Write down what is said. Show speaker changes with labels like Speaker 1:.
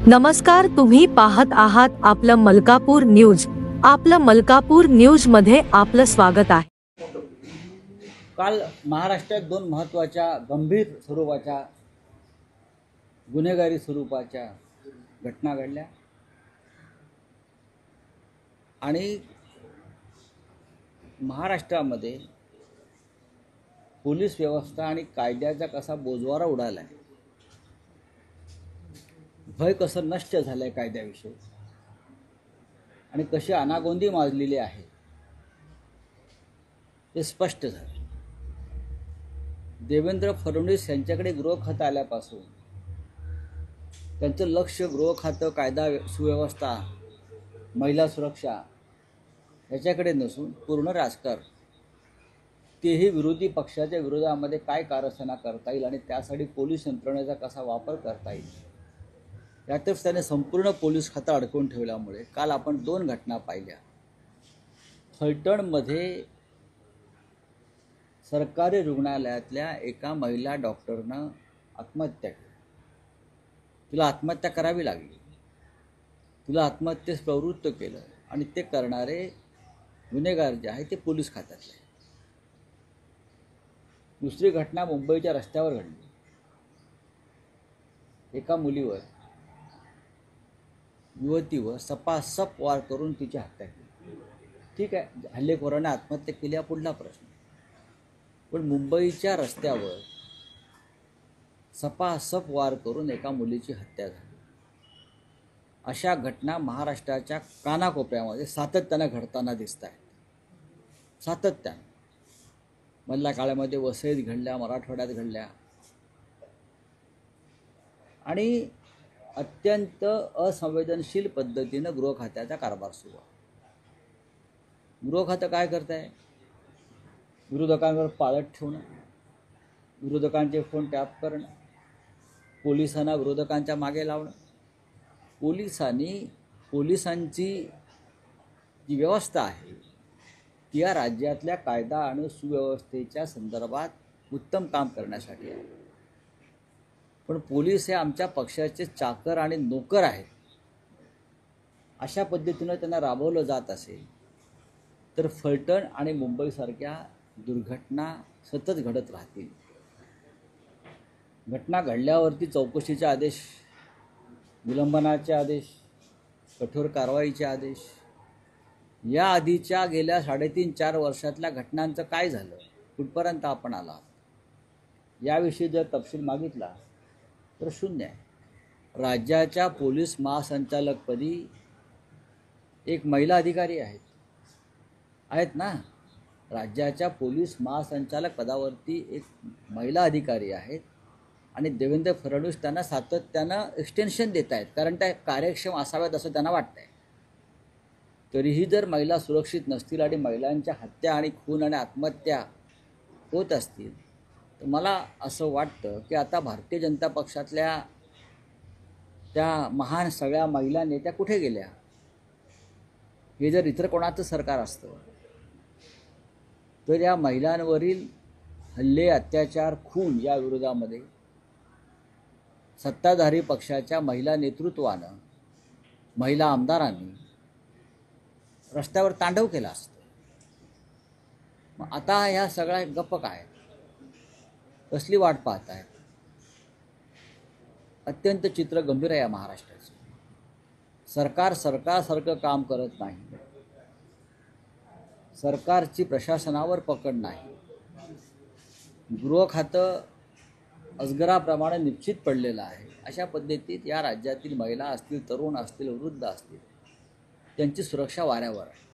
Speaker 1: नमस्कार, तुम्ही पाहत आहात आपलं मलकापूर न्यूज. आपलं मलकापूर न्यूज मध्ये आपलं स्वागत आहे.
Speaker 2: काल महाराष्ट्रात दोन महत्त्वाच्या गंभीर स्वरूपाच्या गुन्हेगारी स्वरूपाच्या घटना घडल्या आणि महाराष्ट्रामध्ये पोलीस व्यवस्था आणि कायद्याचा कसा बोजवारा उडाला आहे, भय कसं नष्ट झालं आहे कायद्याविषयी आणि कशी अनागोंदी माजलेली आहे ते स्पष्ट झालं. देवेंद्र फडणवीस यांच्याकडे गृह खातं आल्यापासून त्यांचं लक्ष गृह खातं, कायदा सुव्यवस्था, महिला सुरक्षा याच्याकडे नसून पूर्ण राजकारण, तेही विरोधी पक्षाच्या विरोधामध्ये काय कारस्थाना करता येईल आणि त्यासाठी पोलीस यंत्रणेचा कसा वापर करता येईल यातच त्याने संपूर्ण पोलीस खातं अडकवून ठेवल्यामुळे काल आपण दोन घटना पाहिल्या. फलटणमध्ये सरकारी रुग्णालयातल्या एका महिला डॉक्टरनं आत्महत्या केली. तिला आत्महत्या करावी लागली, तिला आत्महत्येस प्रवृत्त केलं आणि ते करणारे गुन्हेगार जे आहे ते पोलीस खात्यातले. दुसरी घटना मुंबईच्या रस्त्यावर घडली. एका मुलीवर, युवतीवर सपासप वार करून तिची हत्या केली. ठीक आहे, हल्लेखोराने आत्महत्या केली हा पुढला प्रश्न, पण मुंबईच्या रस्त्यावर सपासप वार करून एका मुलीची हत्या झाली. अशा घटना महाराष्ट्राच्या कानाकोपऱ्यामध्ये सातत्यानं घडताना दिसत आहेत. सातत्यानं मधल्या काळामध्ये वसईत घडल्या, मराठवाड्यात घडल्या आणि अत्यंत असंवेदनशील पद्धतीनं गृह खात्याचा कारभार सुरू आहे. गृह खातं काय करत आहे? विरोधकांवर पाळत ठेवणं, विरोधकांचे फोन टॅप करणं, पोलिसांना विरोधकांच्या मागे लावणं. पोलिसांची जी व्यवस्था आहे ती या राज्यातल्या कायदा आणि सुव्यवस्थेच्या संदर्भात उत्तम काम करण्यासाठी आहे. पण पोलीस हे आमच्या पक्षाचे चाकर आणि नोकर आहेत. अशा पद्धतीनं त्यांना राबवलं जात असेल तर फलटण आणि मुंबईसारख्या दुर्घटना सतत घडत राहतील. घटना घडल्यावरती चौकशीचे आदेश, निलंबनाचे आदेश, कठोर कारवाईचे आदेश, या आधीच्या गेल्या 3.5-4 वर्षातल्या घटनांचं काय झालं, कुठपर्यंत आपण आला, याविषयी जर तपशील मागितला तर शून्य आहे. राज्याच्या पोलीस महासंचालकपदी एक महिला अधिकारी आहेत ना. राज्याच्या पोलीस महासंचालक पदावरती एक महिला अधिकारी आहेत आणि देवेंद्र फडणवीस त्यांना सातत्यानं एक्सटेन्शन देत आहेत, कारण त्या कार्यक्षम असाव्यात असं त्यांना वाटतंय. तरीही जर महिला सुरक्षित नसतील आणि महिलांच्या हत्या आणि खून आणि आत्महत्या होत असतील तर मला असं वाटतं की आता भारतीय जनता पक्षातल्या त्या महान सगळ्या महिला नेत्या कुठे गेल्या? हे जर इतर कोणाचं सरकार असतं तर या महिलांवरील हल्ले, अत्याचार, खून या विरोधामध्ये सत्ताधारी पक्षाच्या महिला नेतृत्वानं, महिला आमदारांनी रस्त्यावर तांडव केला असतं. मग आता ह्या सगळ्या गप्प काय, कसली वाट पाहत आहेत? अत्यंत चित्र गंभीर आहे या महाराष्ट्राचं. सरकारसारखं काम करत नाही, सरकारची प्रशासनावर पकड नाही, गृह खातं अजगराप्रमाणे निश्चित पडलेलं आहे. अशा पद्धतीत या राज्यातील महिला असतील, तरुण असतील, वृद्ध असतील, त्यांची सुरक्षा वाऱ्यावर आहे.